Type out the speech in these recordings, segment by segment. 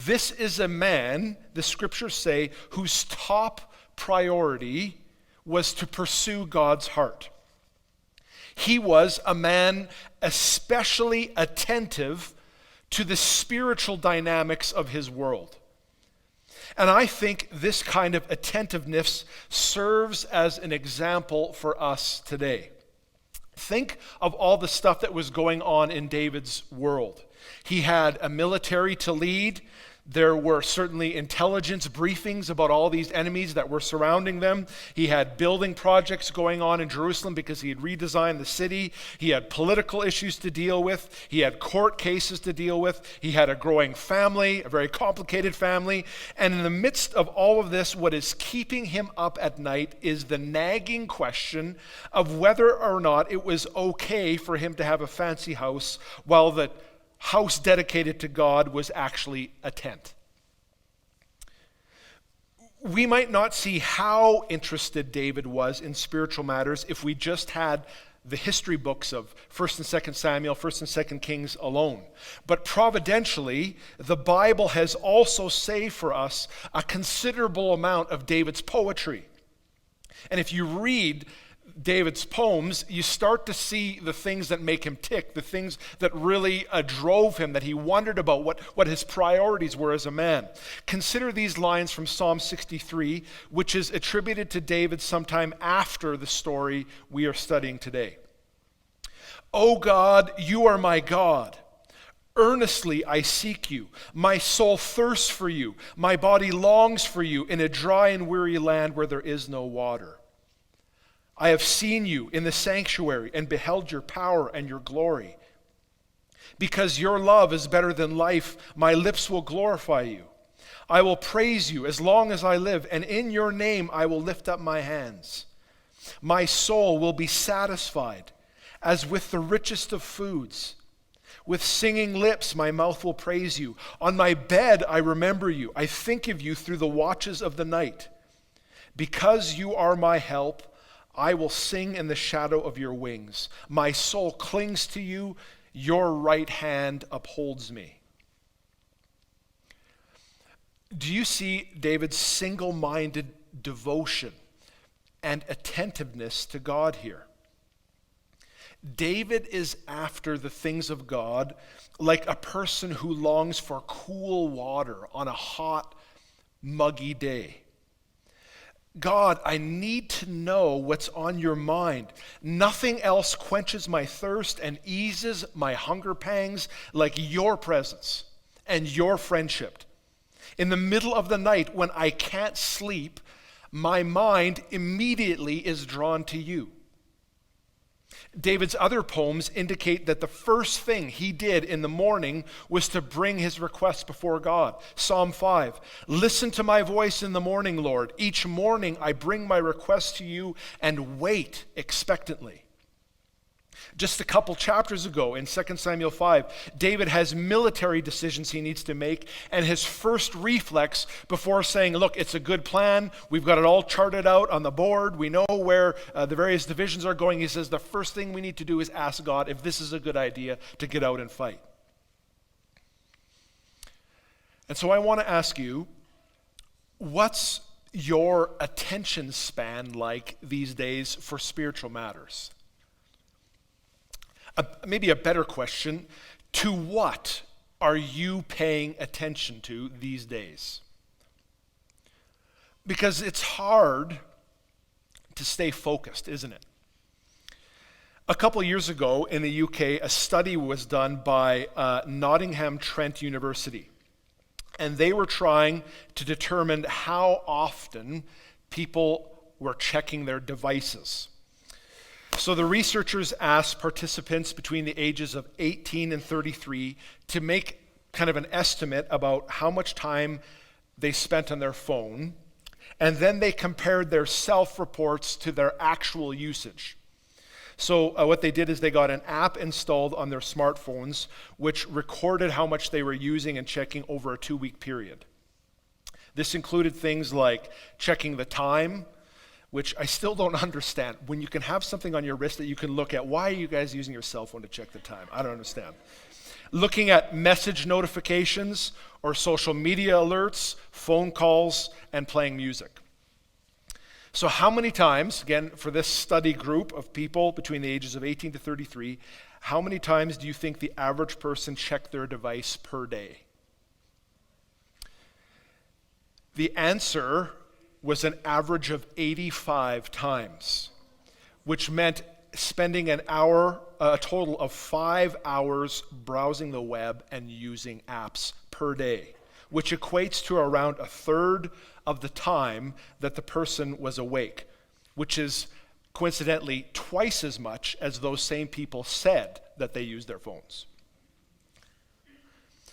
This is a man, the scriptures say, whose top priority was to pursue God's heart. He was a man especially attentive to the spiritual dynamics of his world. And I think this kind of attentiveness serves as an example for us today. Think of all the stuff that was going on in David's world. He had a military to lead. There were certainly intelligence briefings about all these enemies that were surrounding them. He had building projects going on in Jerusalem because he had redesigned the city. He had political issues to deal with. He had court cases to deal with. He had a growing family, a very complicated family. And in the midst of all of this, what is keeping him up at night is the nagging question of whether or not it was okay for him to have a fancy house while the house dedicated to God was actually a tent. We might not see how interested David was in spiritual matters if we just had the history books of 1st and 2nd Samuel, 1st and 2nd Kings alone. But providentially, the Bible has also saved for us a considerable amount of David's poetry. And if you read David's poems, you start to see the things that make him tick, the things that really drove him, that he wondered about, what his priorities were as a man. Consider these lines from Psalm 63, which is attributed to David sometime after the story we are studying today. O God, you are my God. Earnestly I seek you. My soul thirsts for you. My body longs for you in a dry and weary land where there is no water. I have seen you in the sanctuary and beheld your power and your glory. Because your love is better than life, my lips will glorify you. I will praise you as long as I live, and in your name I will lift up my hands. My soul will be satisfied as with the richest of foods. With singing lips my mouth will praise you. On my bed I remember you. I think of you through the watches of the night. Because you are my help, I will sing in the shadow of your wings. My soul clings to you. Your right hand upholds me. Do you see David's single-minded devotion and attentiveness to God here? David is after the things of God like a person who longs for cool water on a hot, muggy day. God, I need to know what's on your mind. Nothing else quenches my thirst and eases my hunger pangs like your presence and your friendship. In the middle of the night when I can't sleep, my mind immediately is drawn to you. David's other poems indicate that the first thing he did in the morning was to bring his requests before God. Psalm 5, listen to my voice in the morning, Lord. Each morning I bring my requests to you and wait expectantly. Just a couple chapters ago in 2 Samuel 5, David has military decisions he needs to make, and his first reflex before saying, look, it's a good plan, we've got it all charted out on the board, we know where the various divisions are going, he says the first thing we need to do is ask God if this is a good idea to get out and fight. And so I want to ask you, what's your attention span like these days for spiritual matters? Maybe a better question, to what are you paying attention to these days? Because it's hard to stay focused, isn't it? A couple years ago in the UK, a study was done by Nottingham Trent University. And they were trying to determine how often people were checking their devices. So the researchers asked participants between the ages of 18 and 33 to make kind of an estimate about how much time they spent on their phone, and then they compared their self-reports to their actual usage. So what they did is they got an app installed on their smartphones which recorded how much they were using and checking over a 2-week period. This included things like checking the time, which I still don't understand. When you can have something on your wrist that you can look at, why are you guys using your cell phone to check the time? I don't understand. looking at message notifications or social media alerts, phone calls, and playing music. So how many times, again, for this study group of people between the ages of 18 to 33, how many times do you think the average person checked their device per day? The answer was an average of 85 times, which meant spending a total of 5 hours browsing the web and using apps per day, which equates to around a third of the time that the person was awake, which is coincidentally twice as much as those same people said that they used their phones.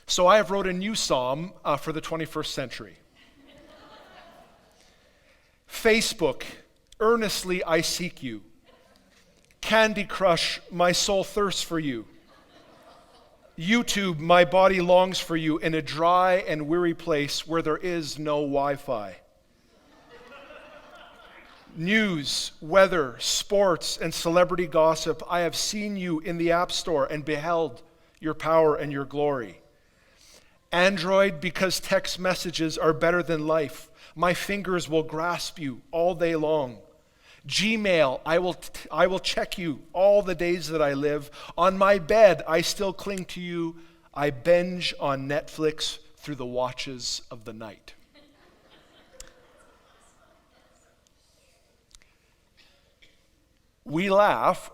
So I have wrote a new psalm for the 21st century. Facebook, earnestly I seek you. Candy Crush, my soul thirsts for you. YouTube, my body longs for you in a dry and weary place where there is no Wi-Fi. News, weather, sports, and celebrity gossip, I have seen you in the App Store and beheld your power and your glory. Android, because text messages are better than life, my fingers will grasp you all day long. Gmail, I will check you all the days that I live. On my bed, I still cling to you. I binge on Netflix through the watches of the night. We laugh,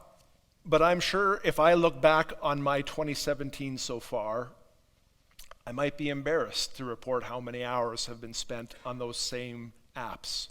but I'm sure if I look back on my 2017 so far, I might be embarrassed to report how many hours have been spent on those same apps.